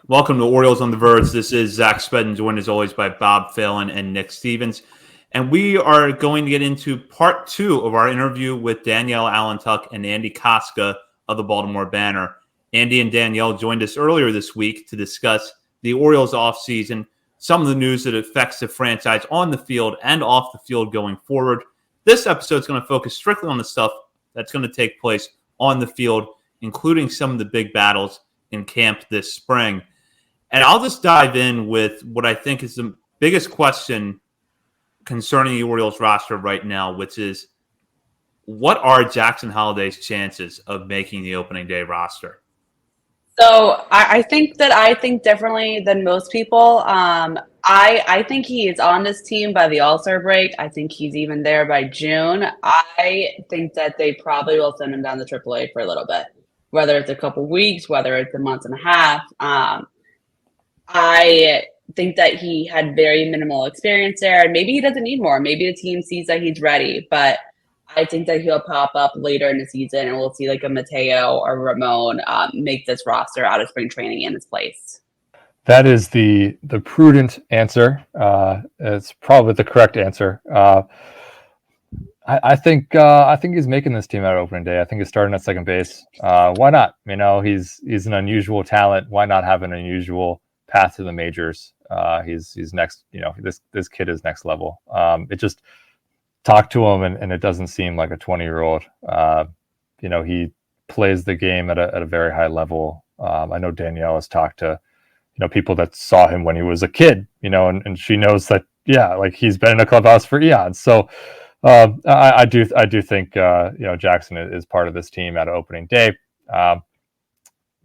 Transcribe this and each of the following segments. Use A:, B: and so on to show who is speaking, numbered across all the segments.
A: Welcome to Orioles on the Verge. This is Zach Spedden, joined as always by Bob Phelan and Nick Stevens. And we are going to get into part two of our interview with Danielle Allentuck and Andy Kotska of the Baltimore Banner. Andy and Danielle joined us earlier this week to discuss the Orioles offseason, some of the news that affects the franchise on the field and off the field going forward. This episode is going to focus strictly on the stuff that's going to take place on the field, including some of the big battles in camp this spring. And I'll just dive in with what I think is the biggest question concerning the Orioles roster right now, which is, what are Jackson Holliday's chances of making the opening day roster?
B: So I think differently than most people. I think he is on this team by the All-Star break. I think he's even there by June. I think that they probably will send him down to AAA for a little bit, whether it's a couple weeks, whether it's a month and a half. I think that he had very minimal experience there, and maybe he doesn't need more. Maybe the team sees that he's ready, but I think that he'll pop up later in the season, and we'll see like a Mateo or Ramon make this roster out of spring training in his place.
C: That is the prudent answer. It's probably the correct answer. I think he's making this team out of opening day. I think he's starting at second base. Why not? He's an unusual talent. Why not have an unusual path to the majors? He's next. This kid is next level. It just talk to him and it doesn't seem like a 20-year-old. He plays the game at a very high level. I know Danielle has talked to people that saw him when he was a kid. And she knows that he's been in a clubhouse for eons. So I do think Jackson is part of this team at opening day.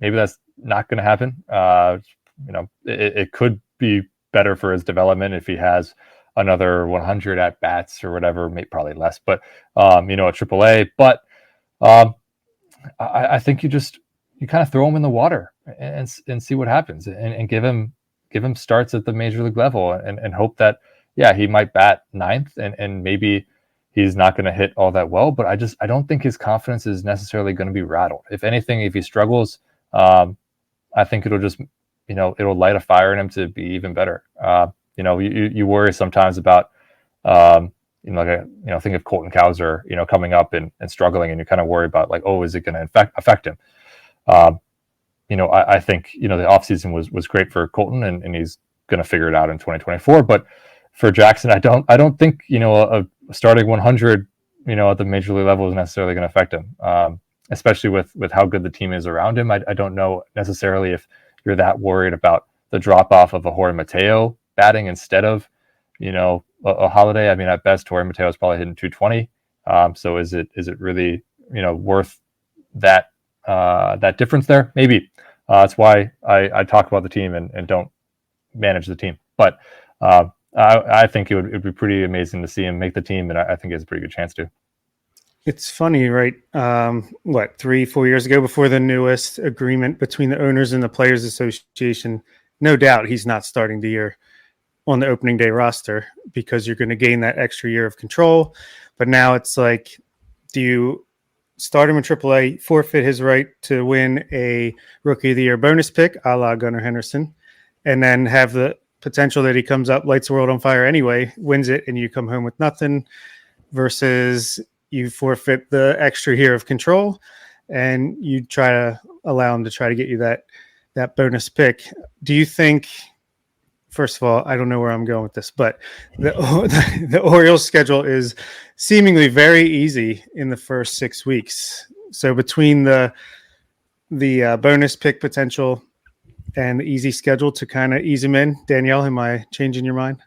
C: Maybe that's not going to happen. It could be better for his development if he has another 100 at bats or whatever, maybe probably less, but at AAA. But I think you kind of throw him in the water and see what happens, and give him starts at the major league level, and hope that he might bat ninth, and maybe he's not going to hit all that well. But I don't think his confidence is necessarily going to be rattled. If anything, if he struggles, I think it'll just it'll light a fire in him to be even better. You worry sometimes about, think of Colton Cowser, coming up and struggling, and you kind of worry about is it going to affect him? I think, the offseason was great for Colton, and he's going to figure it out in 2024. But for Jackson, I don't think, a starting 100, at the major league level is necessarily going to affect him, especially with how good the team is around him. I don't know necessarily if you're that worried about the drop off of a Jorge Mateo batting instead of, a Holiday. I mean, at best, Jorge Mateo is probably hitting 220. So is it really, worth that difference there? Maybe. That's why I talk about the team and don't manage the team. But I think it would be pretty amazing to see him make the team, and I think he has a pretty good chance to.
D: It's funny, right? 3-4 years ago, before the newest agreement between the owners and the Players Association, no doubt he's not starting the year on the opening day roster, because you're going to gain that extra year of control. But now it's like, do you start him in AAA, forfeit his right to win a Rookie of the Year bonus pick, a la Gunnar Henderson, and then have the potential that he comes up, lights the world on fire anyway, wins it, and you come home with nothing, versus you forfeit the extra year of control and you try to allow him to try to get you that bonus pick? Do you think, first of all, I don't know where I'm going with this, but the Orioles schedule is seemingly very easy in the first 6 weeks. So between the bonus pick potential and the easy schedule to kind of ease him in, Danielle, am I changing your mind?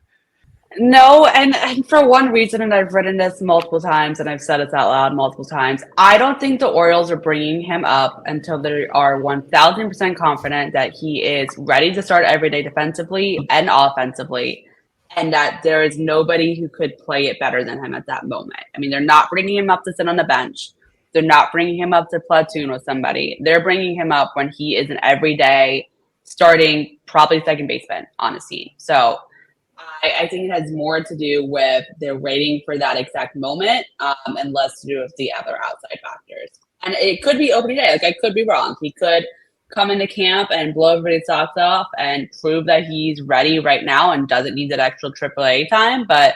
B: No, and for one reason, and I've written this multiple times, and I've said it out loud multiple times, I don't think the Orioles are bringing him up until they are 1,000% confident that he is ready to start every day defensively and offensively, and that there is nobody who could play it better than him at that moment. I mean, they're not bringing him up to sit on the bench. They're not bringing him up to platoon with somebody. They're bringing him up when he is an everyday starting, probably second baseman on his team. So I think it has more to do with they're waiting for that exact moment, and less to do with the other outside factors. And it could be opening day. Like, I could be wrong. He could come into camp and blow everybody's socks off and prove that he's ready right now and doesn't need that extra AAA time. But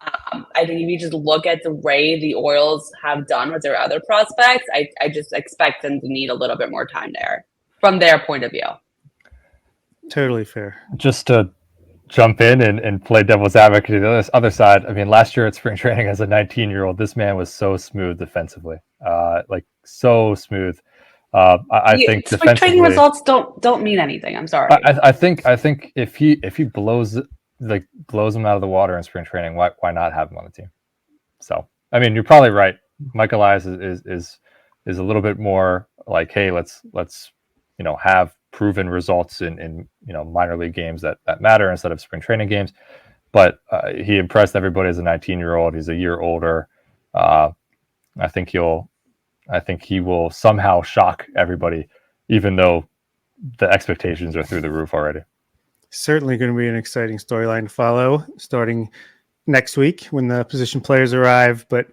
B: I think if you just look at the way the Orioles have done with their other prospects, I just expect them to need a little bit more time there from their point of view.
D: Totally fair.
C: Just to jump in and play devil's advocate to the other side. I mean, last year at spring training as a 19-year-old, this man was so smooth defensively, like so smooth. I think
B: spring training results don't mean anything. I'm sorry.
C: I think if he blows him out of the water in spring training, why not have him on the team? So I mean, you're probably right. Mike Elias is a little bit more like, hey, let's have proven results in minor league games that matter instead of spring training games. But he impressed everybody as a 19-year-old. He's a year older. I think he will somehow shock everybody, even though the expectations are through the roof already.
D: Certainly going to be an exciting storyline to follow starting next week when the position players arrive. But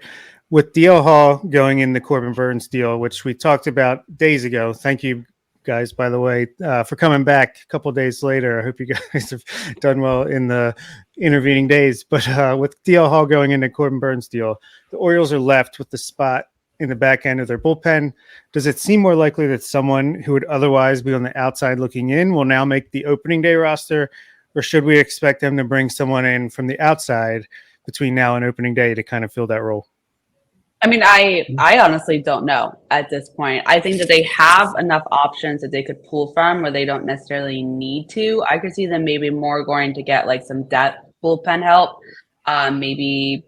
D: with DL Hall going in the Corbin Burns deal, which we talked about days ago, thank you guys, by the way, for coming back a couple of days later. I hope you guys have done well in the intervening days. But with DL Hall going into Corbin Burns deal, the Orioles are left with the spot in the back end of their bullpen. Does it seem more likely that someone who would otherwise be on the outside looking in will now make the opening day roster, or should we expect them to bring someone in from the outside between now and opening day to kind of fill that role?
B: I mean, I honestly don't know at this point. I think that they have enough options that they could pull from where they don't necessarily need to. I could see them maybe more going to get like some depth bullpen help, maybe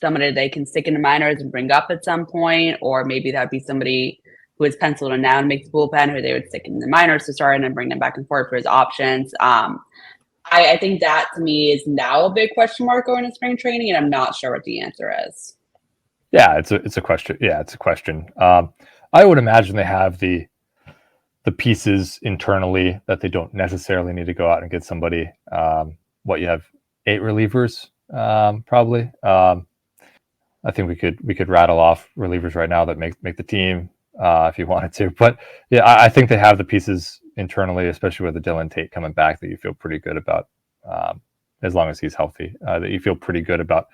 B: somebody they can stick in the minors and bring up at some point, or maybe that'd be somebody who is penciled in now to make the bullpen, who they would stick in the minors to start and then bring them back and forth for his options. I think that to me is now a big question mark going to spring training, and I'm not sure what the answer is.
C: Yeah, it's a question. Yeah, it's a question. I would imagine they have the pieces internally that they don't necessarily need to go out and get somebody. You have 8 relievers, probably. I think we could rattle off relievers right now that make the team if you wanted to. But yeah, I think they have the pieces internally, especially with the Dylan Tate coming back, that you feel pretty good about, as long as he's healthy. That you feel pretty good about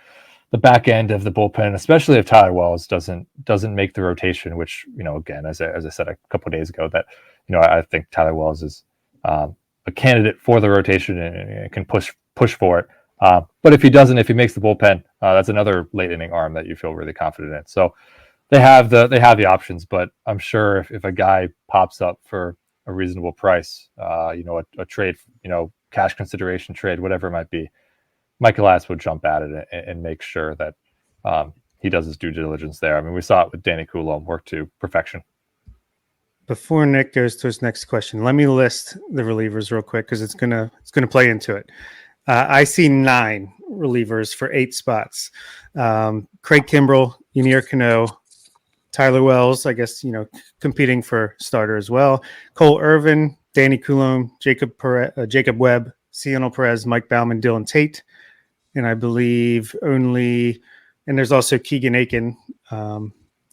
C: the back end of the bullpen, especially if Tyler Wells doesn't make the rotation, which, again, as I said a couple of days ago, that, I think Tyler Wells is a candidate for the rotation and can push for it. But if he makes the bullpen, that's another late inning arm that you feel really confident in. So they have the options, but I'm sure if a guy pops up for a reasonable price, a trade, cash consideration trade, whatever it might be, Mike Elias would jump at it and make sure that he does his due diligence there. I mean, we saw it with Danny Coulomb work to perfection.
D: Before Nick goes to his next question, let me list the relievers real quick because it's gonna play into it. I see 9 relievers for 8 spots. Craig Kimbrell, Ynier Cano, Tyler Wells, I guess, competing for starter as well. Cole Irvin, Danny Coulomb, Jacob Webb, Cionel Perez, Mike Baumann, Dylan Tate. And I believe and there's also Keegan Aiken.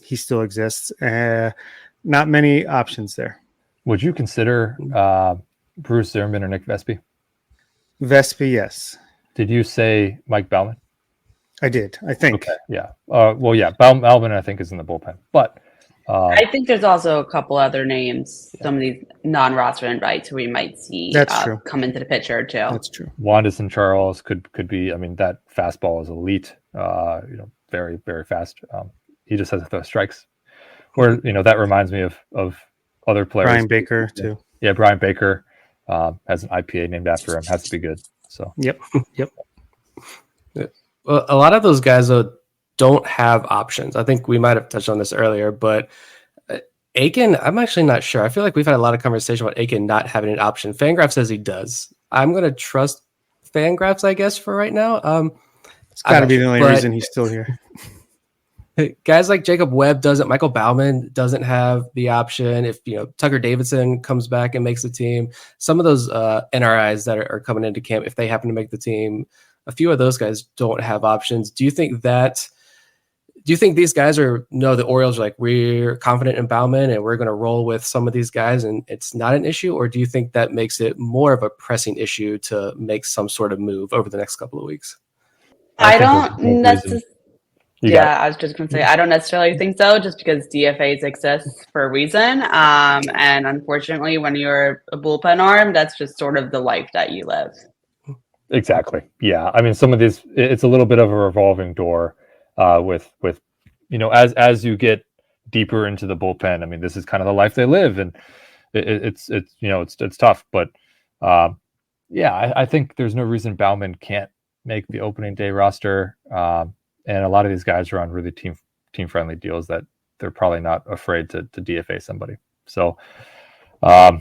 D: He still exists. Not many options there.
C: Would you consider Bruce Zimmerman or Nick Vespi?
D: Vespi, yes.
C: Did you say Mike Baumann?
D: I did, I think.
C: Okay, yeah. Baumann, I think, is in the bullpen. But
B: I think there's also a couple other names, some of these non-roster invites we might see come into the picture too.
D: That's true.
C: Wanderson Charles could be. I mean, that fastball is elite. Very, very fast. He just has to throw strikes. Or that reminds me of other players.
D: Brian Baker too.
C: Yeah, Brian Baker has an IPA named after him. Has to be good. So
D: yep.
E: Well, a lot of those guys though don't have options. I think we might have touched on this earlier, but Aiken, I'm actually not sure. I feel like we've had a lot of conversation about Aiken not having an option. Fangraph says he does. I'm going to trust Fangraphs, I guess, for right now.
D: It's got to be the only reason he's still here.
E: Guys like Jacob Webb doesn't. Michael Baumann doesn't have the option. If Tucker Davidson comes back and makes the team, some of those NRIs that are coming into camp, if they happen to make the team, a few of those guys don't have options. Do you think that Do you think these guys the Orioles are like, we're confident in Bauman and we're going to roll with some of these guys and it's not an issue? Or do you think that makes it more of a pressing issue to make some sort of move over the next couple of weeks?
B: I don't necessarily.
C: Yeah,
B: I was just going to say, I don't necessarily think so, just because DFAs exist for a reason. And unfortunately, when you're a bullpen arm, that's just sort of the life that you live.
C: Exactly. Yeah. I mean, some of these, it's a little bit of a revolving door with as you get deeper into the bullpen. I mean, this is kind of the life they live, and it's tough. But I think there's no reason Bauman can't make the opening day roster. And a lot of these guys are on really team friendly deals that they're probably not afraid to DFA somebody. So, I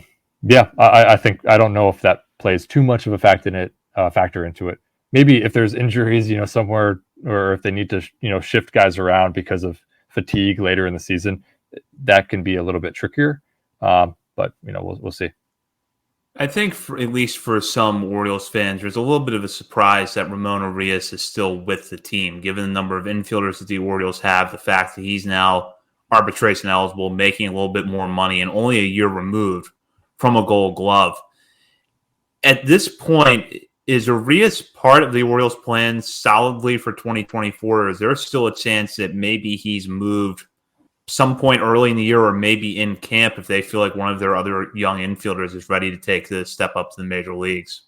C: think, I don't know if that plays too much of a factor into it. Maybe if there's injuries, somewhere, or if they need to, shift guys around because of fatigue later in the season, that can be a little bit trickier. But we'll see.
A: I think at least for some Orioles fans, there's a little bit of a surprise that Ramon Urias is still with the team, given the number of infielders that the Orioles have, the fact that he's now arbitration eligible, making a little bit more money, and only a year removed from a Gold Glove. At this point, is Urias part of the Orioles' plan solidly for 2024, or is there still a chance that maybe he's moved some point early in the year, or maybe in camp if they feel like one of their other young infielders is ready to take the step up to the major leagues?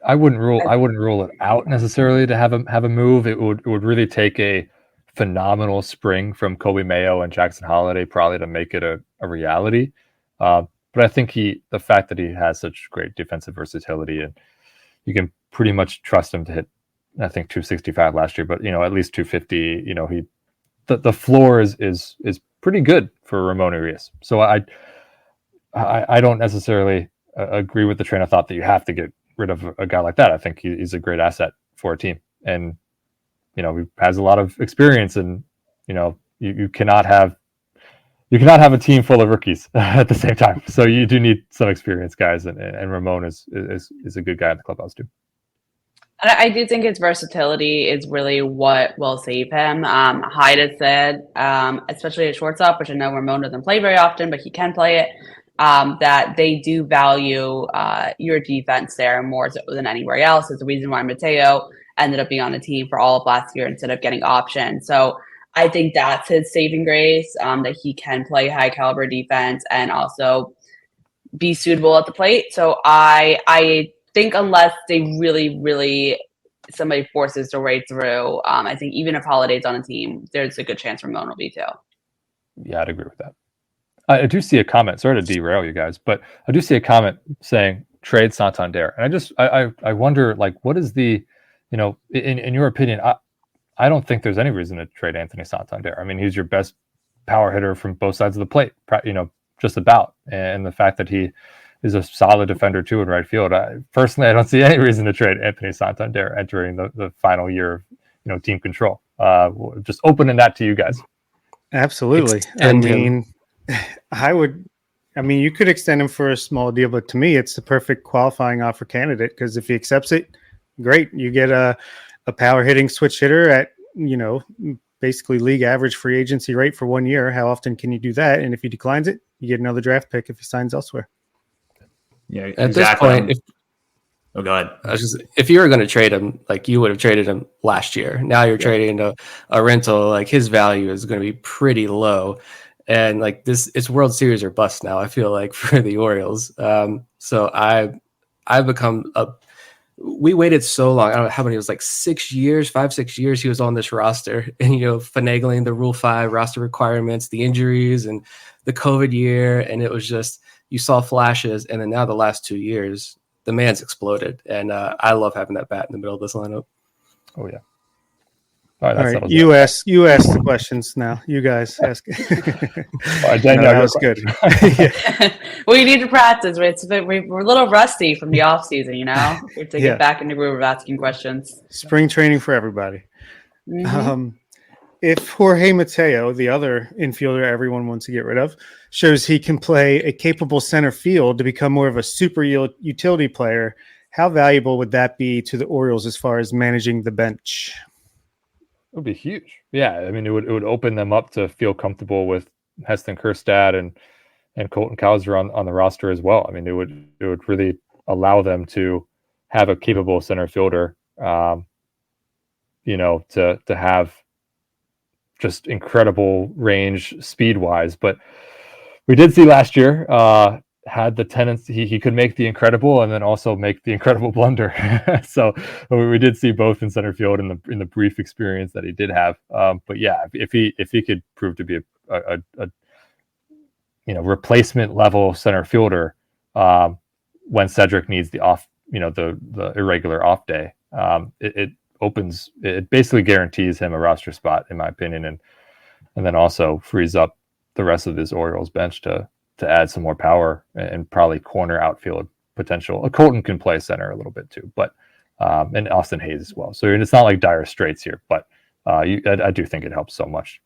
C: I wouldn't rule it out necessarily to have a move. It would really take a phenomenal spring from Kobe Mayo and Jackson Holliday probably to make it a reality. But I think the fact that he has such great defensive versatility, and you can pretty much trust him to hit, I think 265 last year, but at least 250. The floor is pretty good for Ramon Urias. So I don't necessarily agree with the train of thought that you have to get rid of a guy like that. I think he's a great asset for a team, and he has a lot of experience, and you cannot have a team full of rookies at the same time. So you do need some experienced guys, and Ramon is a good guy in the clubhouse too.
B: And I do think his versatility is really what will save him. Hyde has said, especially at shortstop, which I know Ramon doesn't play very often, but he can play it, that they do value your defense there more so than anywhere else. Is the reason why Mateo ended up being on the team for all of last year instead of getting options. So I think that's his saving grace, that he can play high caliber defense and also be suitable at the plate. So I think unless they really somebody forces their way through, I think even if Holiday's on a team, there's a good chance Ramon will be too.
C: Yeah, I'd agree with that. I do see a comment. Sorry to derail you guys, but I do see a comment saying trade Santander, and I wonder, like, what is the, in your opinion? I don't think there's any reason to trade Anthony Santander. I mean, he's your best power hitter from both sides of the plate, just about, and the fact that he is a solid defender too in right field. Personally, I don't see any reason to trade Anthony Santander entering the final year of team control. Just opening that to you guys.
D: Absolutely. You could extend him for a small deal, but to me, it's the perfect qualifying offer candidate, because if he accepts it, great. You get a power hitting switch hitter at, basically league average free agency rate for 1 year. How often can you do that? And if he declines it, you get another draft pick if he signs elsewhere.
A: Yeah,
E: at exactly. This point,
A: go ahead.
E: If you were going to trade him, like, you would have traded him last year. Now you're trading a rental, like, his value is going to be pretty low. And like it's World Series or bust now, I feel like, for the Orioles. So I've become we waited so long. I don't know how many, it was like 6 years, 5-6 years he was on this roster, and finagling the Rule 5 roster requirements, the injuries and the COVID year. And it was just, you saw flashes, and then now the last 2 years, the man's exploded. And I love having that bat in the middle of this lineup.
C: Oh yeah.
D: All right, you ask the questions now. You guys ask.
C: Danielle,
D: that was good.
B: Well, you need to practice. We're a little rusty from the off season, We have to get back in the groove of asking questions.
D: Spring training for everybody. Mm-hmm. If Jorge Mateo, the other infielder everyone wants to get rid of, shows he can play a capable center field to become more of a super utility player, how valuable would that be to the Orioles as far as managing the bench?
C: It would be huge. Yeah, I mean, it would open them up to feel comfortable with Heston Kjerstad and Colton Cowser on the roster as well. I mean, it would really allow them to have a capable center fielder, to have just incredible range speed wise. But we did see last year, had the tendency he could make the incredible and then also make the incredible blunder. So we did see both in center field in the brief experience that he did have. But yeah, if he could prove to be a replacement level center fielder, when Cedric needs the off, the irregular off day, it basically guarantees him a roster spot, in my opinion, and then also frees up the rest of this Orioles bench to add some more power and probably corner outfield potential. Colton can play center a little bit too, but and Austin Hayes as well. So it's not like dire straits here, but I do think it helps so much.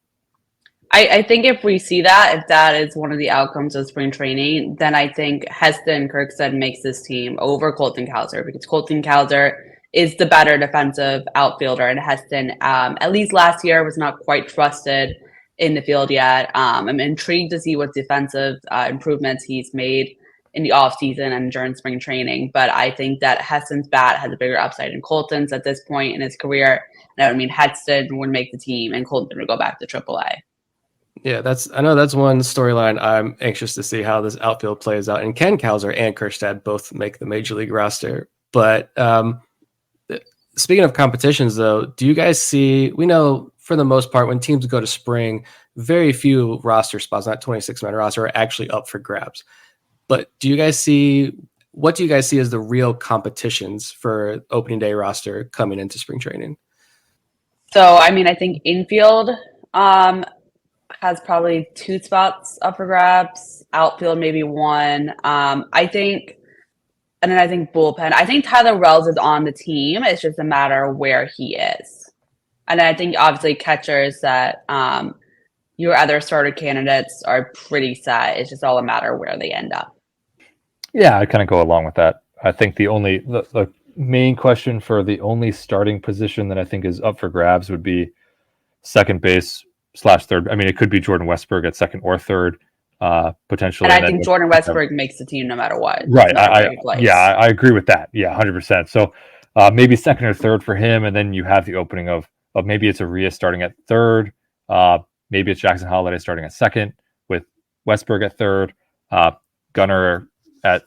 B: I think if we see that, if that is one of the outcomes of spring training, then I think Heston Kjerstad makes this team over Colton Cowser, because Colton Cowser is the better defensive outfielder, and Heston, at least last year, was not quite trusted in the field yet. I'm intrigued to see what defensive improvements he's made in the offseason and during spring training. But I think that Heston's bat has a bigger upside than Colton's at this point in his career. And that would mean Heston would make the team and Colton would go back to AAA.
E: Yeah, I know that's one storyline I'm anxious to see how this outfield plays out. And can Cowser and Kjerstad both make the major league roster? But speaking of competitions, though, do you guys see? We know for the most part when teams go to spring, very few roster spots, not 26-man roster, are actually up for grabs. But what do you guys see as the real competitions for opening day roster coming into spring training?
B: So, I mean, I think infield has probably 2 spots up for grabs, outfield maybe 1. I think bullpen. I think Tyler Wells is on the team. It's just a matter of where he is. And I think obviously catchers that your other starter candidates are pretty set. It's just all a matter of where they end up.
C: Yeah, I kind of go along with that. I think the main question for the only starting position that I think is up for grabs would be second base / third. I mean, it could be Jordan Westburg at second or third, potentially.
B: And I think Jordan Westburg makes the team no matter what.
C: Right. I agree with that. Yeah, 100%. So maybe second or third for him, and then you have the opening of maybe it's Arias starting at third, maybe it's Jackson Holliday starting at second with Westburg at third, Gunnar at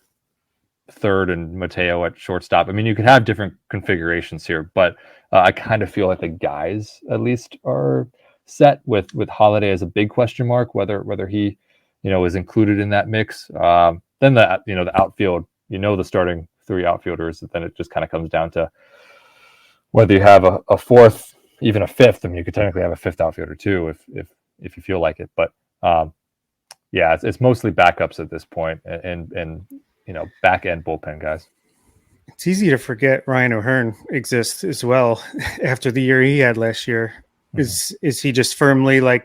C: third, and Mateo at shortstop. I mean, you could have different configurations here, but I kind of feel like the guys at least are set with Holliday as a big question mark, whether he is included in that mix. Then the outfield, the starting 3 outfielders, then it just kind of comes down to whether you have a fourth, even a fifth. I mean, you could technically have a fifth outfielder too if you feel like it, but yeah, it's mostly backups at this point, and back end bullpen guys.
D: It's easy to forget Ryan O'Hearn exists as well after the year he had last year. Is he just firmly on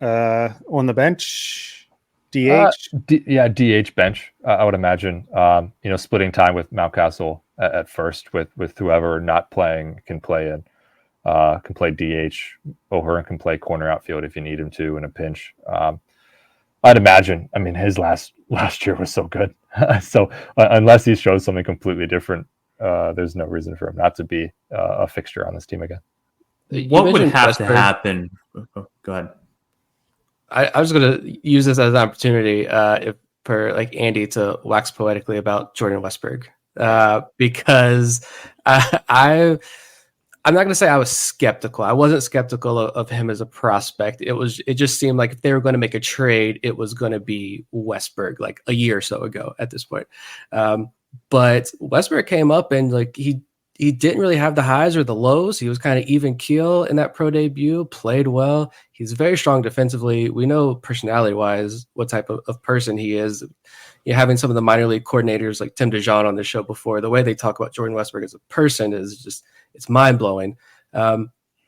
D: the bench? DH?
C: DH bench. I would imagine. Splitting time with Mountcastle at first with whoever not playing can play DH. O'Hearn can play corner outfield if you need him to in a pinch. I'd imagine. I mean, his last year was so good. So unless he shows something completely different, there's no reason for him not to be a fixture on this team again.
A: What would have to happen? Go ahead.
E: I was going to use this as an opportunity for Andy to wax poetically about Jordan Westburg, because I'm not going to say I was skeptical. I wasn't skeptical of him as a prospect. It just seemed like if they were going to make a trade, it was going to be Westburg like a year or so ago at this point. But Westburg came up and he didn't really have the highs or the lows. He was kind of even keel in that pro debut, played well. He's very strong defensively. We know personality-wise what type of person he is. Having some of the minor league coordinators like Tim DeJean on the show before, the way they talk about Jordan Westburg as a person is just, it's mind-blowing.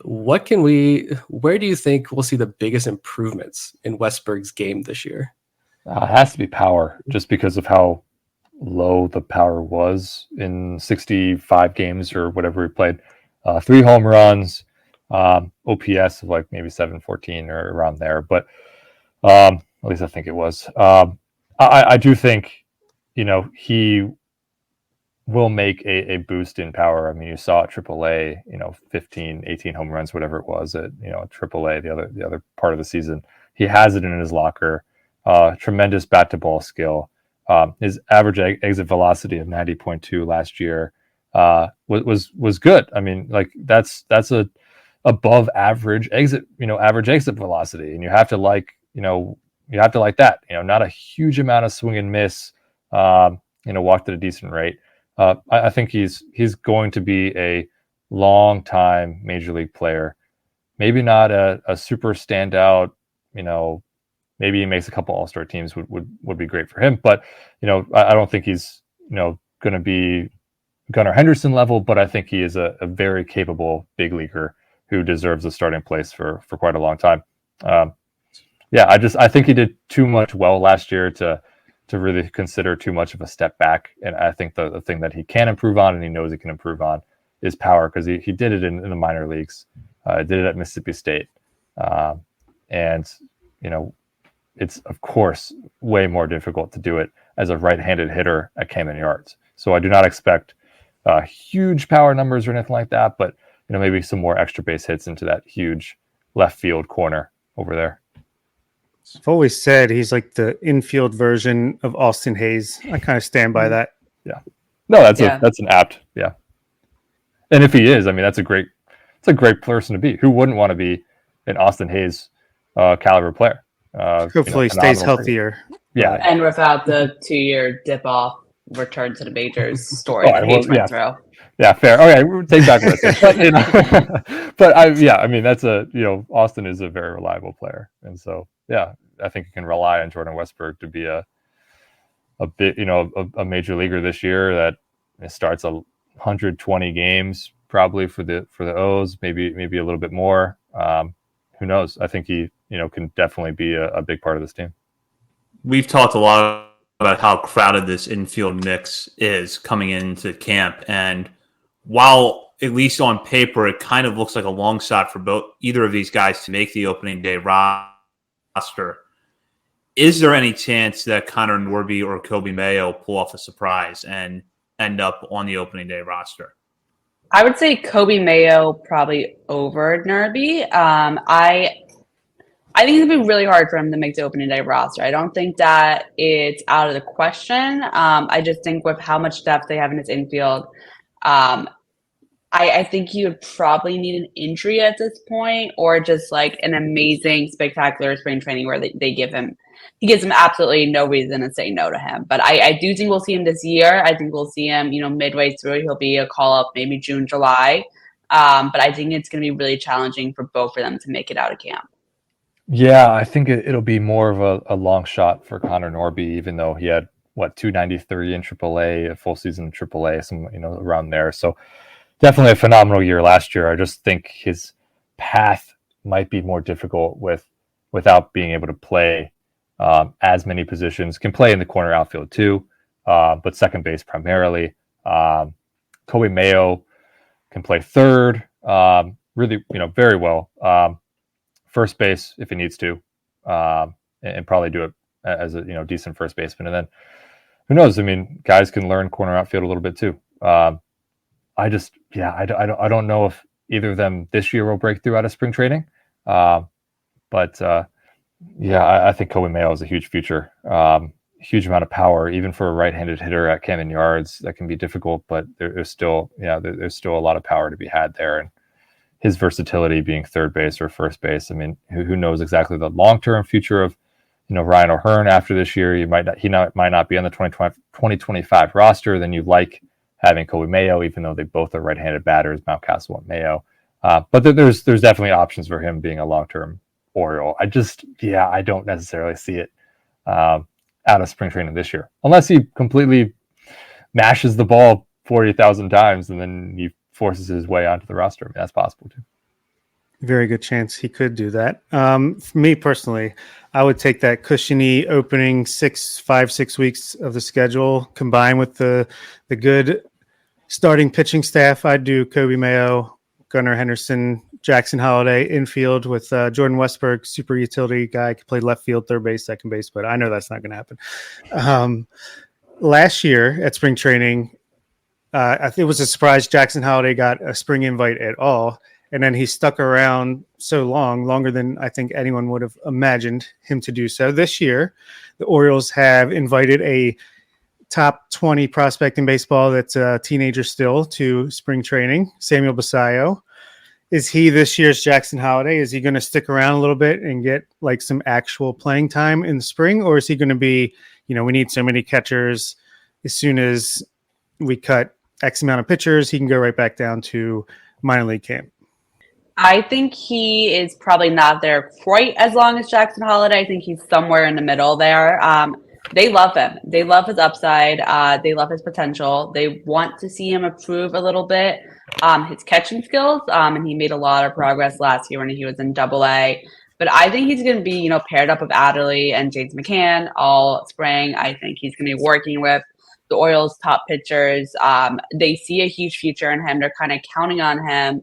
E: Where do you think we'll see the biggest improvements in Westburg's game this year?
C: It has to be power, just because of how low the power was in 65 games or whatever he played. 3 home runs, OPS of like maybe 714 or around there, but at least I think it was. I do think, he will make a boost in power. I mean, you saw at AAA, 15, 18 home runs, whatever it was at, AAA, the other part of the season. He has it in his locker. Tremendous bat to ball skill. His average exit velocity of 90.2 last year was good. I mean, like that's a above average exit velocity, and you have to like that. Not a huge amount of swing and miss. Walked at a decent rate. I think he's going to be a long time major league player. Maybe not a super standout. Maybe he makes a couple all-star teams would be great for him. But I don't think he's going to be Gunnar Henderson level. But I think he is a very capable big leaguer who deserves a starting place for quite a long time. I think he did too much well last year to really consider too much of a step back. And I think the thing that he can improve on, and he knows he can improve on, is power, because he did it in the minor leagues, did it at Mississippi State. It's of course way more difficult to do it as a right-handed hitter at Camden Yards. So I do not expect huge power numbers or anything like that, but maybe some more extra base hits into that huge left field corner over there.
D: I've always said he's like the infield version of Austin Hayes. I kind of stand by that.
C: Yeah. No, that's an apt. Yeah. And if he is, I mean, it's a great person to be. Who wouldn't want to be an Austin Hayes caliber player?
D: Hopefully stays healthier.
C: Yeah.
B: And without the 2-year dip off return to the majors story that Hayes went through.
C: Yeah, fair. Okay, we'll take back what I said. But I mean, that's Austin is a very reliable player. And so, I think you can rely on Jordan Westburg to be a bit, a major leaguer this year that starts 120 games probably for the O's, maybe a little bit more. Who knows? I think he, can definitely be a big part of this team.
A: We've talked a lot about how crowded this infield mix is coming into camp, and while at least on paper it kind of looks like a long shot for either of these guys to make the opening day roster, is there any chance that Connor Norby or Kobe Mayo pull off a surprise and end up on the opening day roster?
B: I would say Kobe Mayo probably over Nerby. I think it'd be really hard for him to make the opening day roster. I don't think that it's out of the question. I just think with how much depth they have in his infield, I think he would probably need an injury at this point, or just like an amazing, spectacular spring training where he gives him absolutely no reason to say no to him. But I do think we'll see him this year. I think we'll see him, midway through. He'll be a call up maybe June, July. But I think it's going to be really challenging for both of them to make it out of camp.
C: Yeah, I think it'll be more of a long shot for Connor Norby, even though he had 293 in AAA, a full season in AAA, some around there. So definitely a phenomenal year last year. I just think his path might be more difficult without being able to play as many positions. Can play in the corner outfield too, but second base primarily. Kobe Mayo can play third, really, very well. First base if he needs to, and probably do it as a decent first baseman. And then who knows? I mean, guys can learn corner outfield a little bit too. I don't know if either of them this year will break through out of spring training. I think Kobe Mayo is a huge future. Huge amount of power, even for a right-handed hitter at Camden Yards. That can be difficult, but there's still a lot of power to be had there. And his versatility being third base or first base. I mean, who knows exactly the long-term future of, Ryan O'Hearn after this year. He might not be on the 2025 roster. Then you like having Kobe Mayo, even though they both are right-handed batters, Mountcastle and Mayo. But there's definitely options for him being a long-term Oriole. I don't necessarily see it out of spring training this year, unless he completely mashes the ball 40,000 times and then he forces his way onto the roster. I mean, that's possible too.
D: Very good chance he could do that. For me personally, I would take that cushiony opening 5-6 weeks of the schedule combined with the good starting pitching staff. I'd do Kobe Mayo, Gunnar Henderson, Jackson Holiday infield with Jordan Westberg, super utility guy, could play left field, third base, second base, but I know that's not going to happen. Last year at spring training, I think it was a surprise Jackson Holiday got a spring invite at all. And then he stuck around so long, longer than I think anyone would have imagined him to do so. This year, the Orioles have invited a top 20 prospect in baseball that's a teenager still to spring training, Samuel Basayo. Is he this year's Jackson Holiday? Is he going to stick around a little bit and get like some actual playing time in the spring? Or is he going to be, we need so many catchers. As soon as we cut X amount of pitchers, he can go right back down to minor league camp?
B: I think he is probably not there quite as long as Jackson Holiday. I think he's somewhere in the middle there. They love him. They love his upside. They love his potential. They want to see him improve a little bit, his catching skills. And he made a lot of progress last year when he was in AA. But I think he's going to be, paired up with Adderley and James McCann all spring. I think he's going to be working with the Orioles' top pitchers. They see a huge future in him. They're kind of counting on him.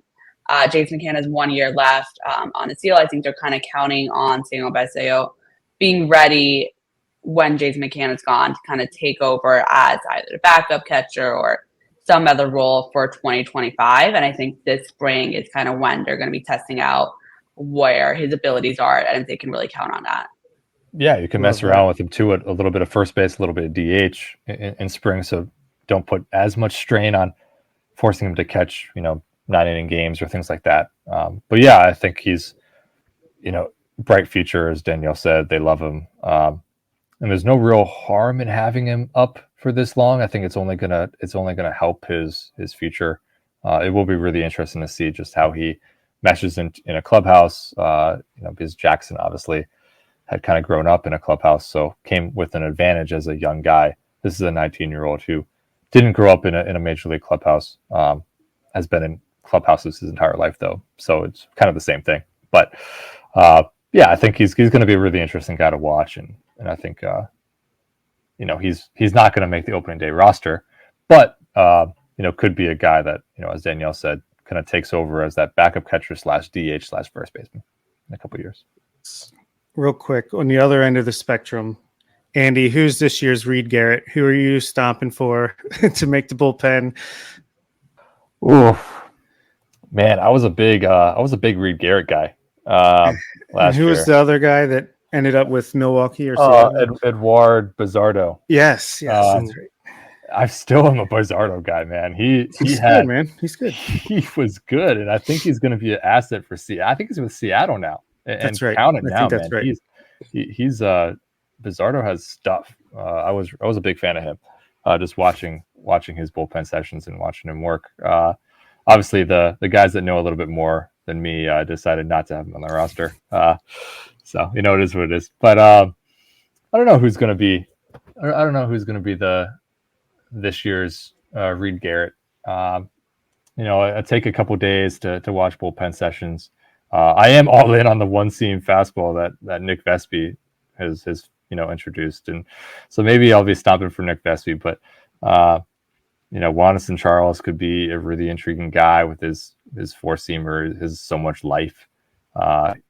B: James McCann has 1 year left on his deal. I think they're kind of counting on Samuel Basayo being ready when James McCann is gone to kind of take over as either the backup catcher or some other role for 2025. And I think this spring is kind of when they're going to be testing out where his abilities are and if they can really count on that.
C: Yeah, you can mess around with him too, a little bit of first base, a little bit of DH in spring. So don't put as much strain on forcing him to catch, 9-inning games or things like that. But yeah, I think he's, bright future, as Danielle said. They love him. And there's no real harm in having him up for this long. I think it's only gonna help his future. It will be really interesting to see just how he meshes in a clubhouse. Because Jackson obviously had kind of grown up in a clubhouse, so came with an advantage as a young guy. This is a 19-year-old who didn't grow up in a major league clubhouse. Has been in clubhouses his entire life, though, so it's kind of the same thing. But yeah, I think he's going to be a really interesting guy to watch, and I think he's not going to make the opening day roster, but could be a guy that as Danielle said, kind of takes over as that backup catcher / DH / first baseman in a couple of years.
D: Real quick, on the other end of the spectrum, Andy, who's this year's Reed Garrett? Who are you stomping for to make the bullpen?
C: Oof, man, I was a big Reed Garrett guy last year.
D: Who was the other guy that ended up with Milwaukee or Seattle?
C: Eduard Bizardo.
D: Yes, that's right.
C: I still am a Bizardo guy, man. He's
D: good, man. He's good.
C: He was good, and I think he's going to be an asset for Seattle. I think he's with Seattle now.
D: That's right.
C: Count it now,
D: that's
C: man.
D: Right.
C: He's Bizardo has stuff. I was a big fan of him. Just watching his bullpen sessions and watching him work. Obviously, the guys that know a little bit more than me decided not to have him on the roster. So it is what it is. But I don't know who's going to be. I don't know who's going to be this year's Reed Garrett. I take a couple days to watch bullpen sessions. I am all in on the one seam fastball that Nick Vespi has introduced, and so maybe I'll be stopping for Nick Vespi. But Wanderson Charles could be a really intriguing guy with his four seamer, his so much life. It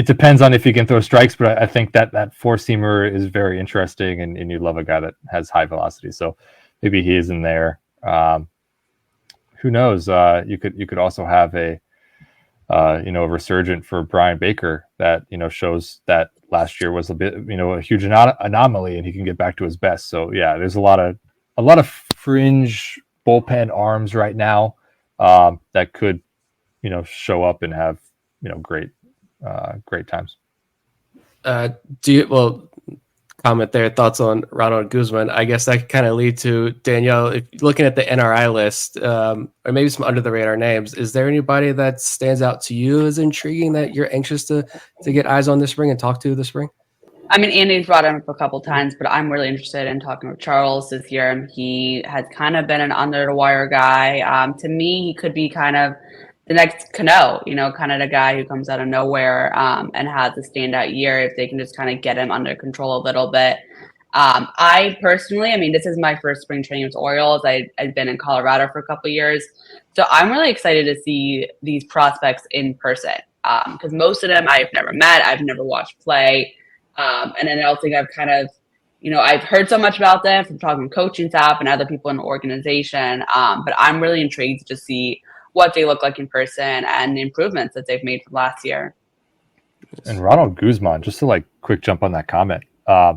C: depends on if he can throw strikes, but I think that four seamer is very interesting, and you love a guy that has high velocity. So maybe he is in there. Who knows? You could also have a resurgent for Brian Baker that shows that last year was a bit a huge anomaly, and he can get back to his best. So yeah, there's a lot of fringe bullpen arms right now that could show up and have great times.
E: Comment there, thoughts on Ronald Guzman. I guess that could kind of lead to Danielle, if looking at the NRI list, or maybe some under the radar names, is there anybody that stands out to you as intriguing that you're anxious to get eyes on this spring and talk to this spring?
B: I mean, Andy's brought him up a couple times, but I'm really interested in talking with Charles this year. He has kind of been an under the wire guy. To me, he could be kind of the next Cano, kind of the guy who comes out of nowhere and has a standout year if they can just kind of get him under control a little bit. I personally, I mean, this is my first spring training with Orioles. I've been in Colorado for a couple of years. So I'm really excited to see these prospects in person because most of them I've never met. I've never watched play. And then I don't think I've kind of, I've heard so much about them from talking to coaching staff and other people in the organization. But I'm really intrigued to see what they look like in person and the improvements that they've made from last year.
C: And Ronald Guzman, just to quick jump on that comment, a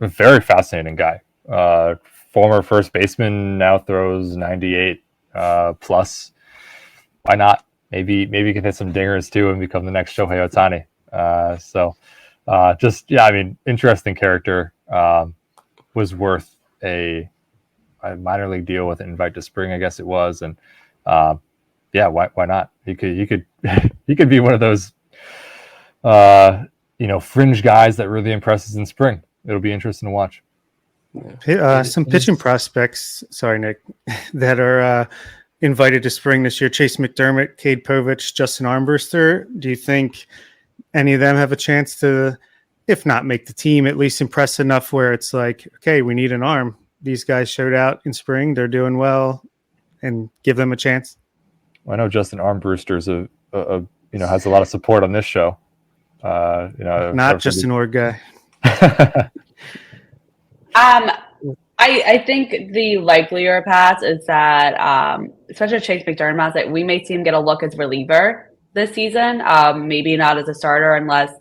C: very fascinating guy. Former first baseman, now throws 98 plus. Why not? Maybe he can hit some dingers too and become the next Shohei Ohtani. Interesting character. Was worth a minor league deal with an invite to spring, I guess it was, and why not? He could he could be one of those fringe guys that really impresses in spring. It'll be interesting to watch.
D: Some pitching prospects, sorry, Nick, that are invited to spring this year: Chase McDermott, Cade Povich, Justin Armbruster. Do you think any of them have a chance to, if not make the team, at least impress enough where it's like, okay, we need an arm? These guys showed out in spring; they're doing well, and give them a chance.
C: Well, I know Justin Armbruster's has a lot of support on this show.
B: Not just an org guy. I think the likelier path is that, especially Chase McDermott, that we may see him get a look as reliever this season. Maybe not as a starter unless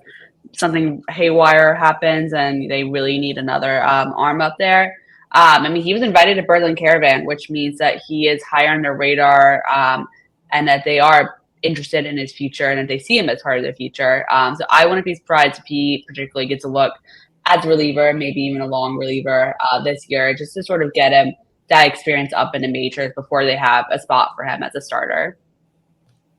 B: something haywire happens and they really need another arm up there. He was invited to Berlin Caravan, which means that he is high on their radar and that they are interested in his future and that they see him as part of their future. So I wouldn't be surprised if he particularly gets a look as a reliever, maybe even a long reliever this year, just to sort of get him that experience up in the majors before they have a spot for him as a starter.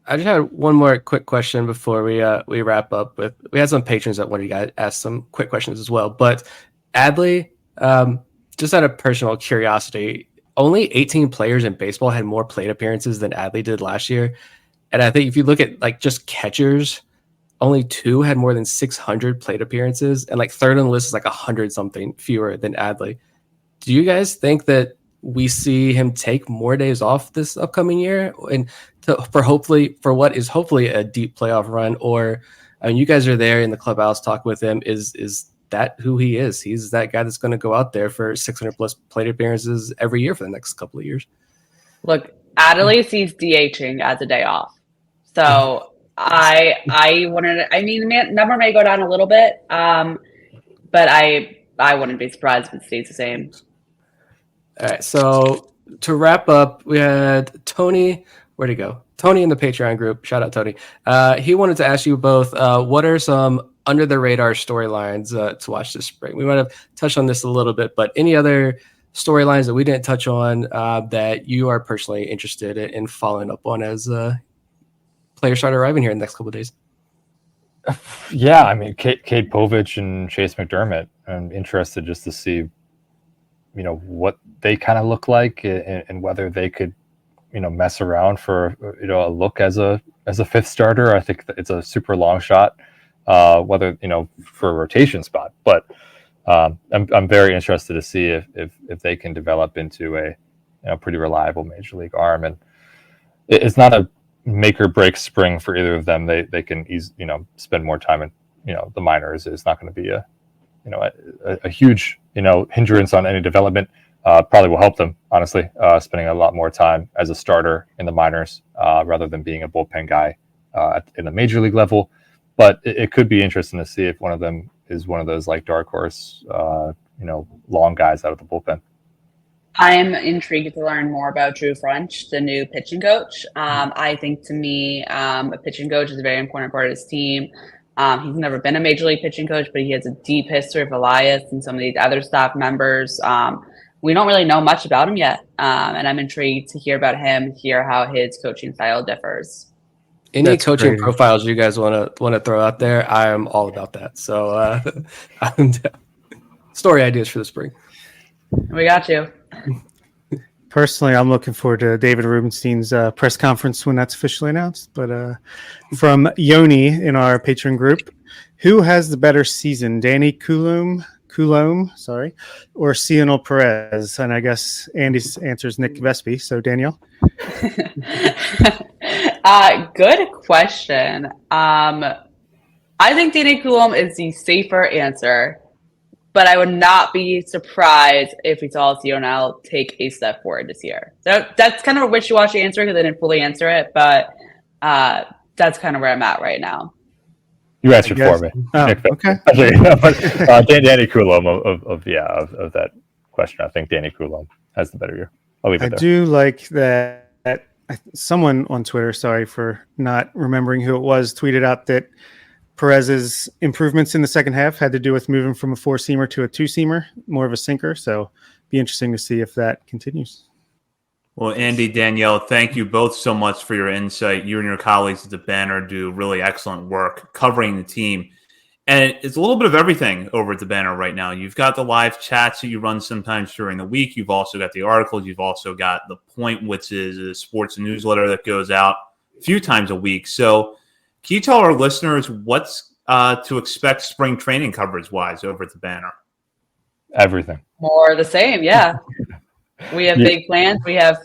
E: I just had one more quick question before we wrap up. We had some patrons that wanted to ask some quick questions as well. But Adley, just out of personal curiosity, only 18 players in baseball had more plate appearances than Adley did last year. And I think if you look at just catchers, only 2 had more than 600 plate appearances, and third on the list is 100 something fewer than Adley. Do you guys think that we see him take more days off this upcoming year and for what is hopefully a deep playoff run? Or you guys are there in the clubhouse talking with him. Is that who he is? He's that guy that's going to go out there for 600 plus plate appearances every year for the next couple of years.
B: Look, Adley sees DHing as a day off. So I wanted to, the number may go down a little bit, but I wouldn't be surprised if it stays the same.
E: All right. So to wrap up, we had Tony. Where'd he go? Tony in the Patreon group. Shout out, Tony. He wanted to ask you both, what are some under the radar storylines to watch this spring? We might have touched on this a little bit, but any other storylines that we didn't touch on that you are personally interested in following up on as players start arriving here in the next couple of days?
C: Yeah, Cade Povich and Chase McDermott. I'm interested just to see, what they kind of look like and whether they could, mess around for, a look as a fifth starter. I think it's a super long shot, whether, for a rotation spot. But I'm very interested to see if they can develop into a pretty reliable major league arm. And it's not a make or break spring for either of them. They can spend more time in the minors. It's not going to be a huge hindrance on any development. Probably will help them, honestly, spending a lot more time as a starter in the minors rather than being a bullpen guy in the major league level. But it could be interesting to see if one of them is one of those dark horse long guys out of the bullpen.
B: I am intrigued to learn more about Drew French, the new pitching coach. I think to me, a pitching coach is a very important part of his team. He's never been a major league pitching coach, but he has a deep history of Elias and some of these other staff members. We don't really know much about him yet, and I'm intrigued to hear about him, hear how his coaching style differs.
E: Any coaching profiles you guys want to throw out there? I am all about that. So, story ideas for the spring.
B: We got you.
D: Personally, I'm looking forward to David Rubenstein's press conference when that's officially announced. But from Yoni in our Patreon group, who has the better season, Danny Coulomb Coulomb, or Cionel Perez. And I guess Andy's answer is Nick Vespi. So, Danielle?
B: Good question. I think Danny Coulomb is the safer answer, but I would not be surprised if we saw Cionel take a step forward this year. So that's kind of a wishy-washy answer because I didn't fully answer it, but that's kind of where I'm at right now.
C: You answered for me.
D: Oh, okay.
C: But Danny Coulomb of that question. I think Danny Coulomb has the better year. I'll leave it there.
D: I do like that someone on Twitter, sorry for not remembering who it was, tweeted out that Perez's improvements in the second half had to do with moving from a 4-seamer to a 2-seamer, more of a sinker. So be interesting to see if that continues.
A: Well, Andy, Danielle, thank you both so much for your insight. You and your colleagues at the Banner do really excellent work covering the team. And it's a little bit of everything over at the Banner right now. You've got the live chats that you run sometimes during the week. You've also got the articles. You've also got The Point, which is a sports newsletter that goes out a few times a week. So can you tell our listeners what's to expect spring training coverage-wise over at the Banner?
C: Everything.
B: More the same, yeah. We have big plans. We have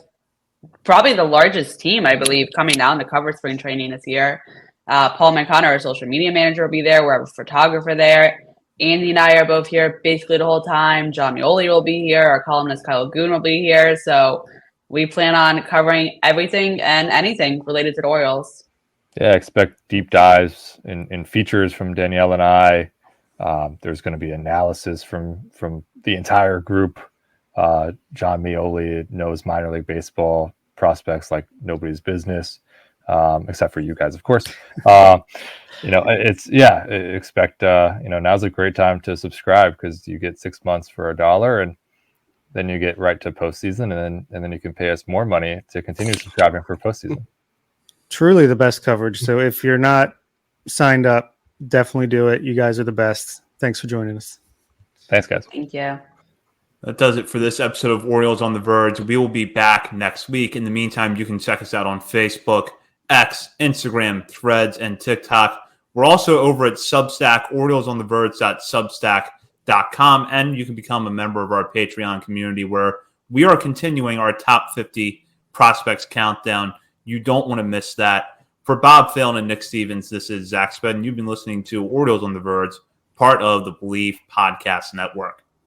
B: probably the largest team, I believe, coming down to cover spring training this year. Paul Mancana, our social media manager, will be there. We have a photographer there. Andy and I are both here basically the whole time. John Mioli will be here. Our columnist Kyle Goon will be here. So we plan on covering everything and anything related to the Orioles.
C: Yeah, expect deep dives in features from Danielle and I. There's going to be analysis from the entire group. John Mioli knows minor league baseball prospects like nobody's business. Except for you guys, of course. Expect, now's a great time to subscribe because you get 6 months for $1 and then you get right to postseason and then you can pay us more money to continue subscribing for postseason.
D: Truly the best coverage. So if you're not signed up, definitely do it. You guys are the best. Thanks for joining us.
C: Thanks, guys.
B: Thank you.
A: That does it for this episode of Orioles on the Verge. We will be back next week. In the meantime, you can check us out on Facebook, X, Instagram, Threads, and TikTok. We're also over at Substack, oriolesontheverge.substack.com, and you can become a member of our Patreon community where we are continuing our top 50 prospects countdown. You don't want to miss that. For Bob Phelan and Nick Stevens, this is Zach Spedden. You've been listening to Orioles on the Verge, part of the Believe Podcast Network.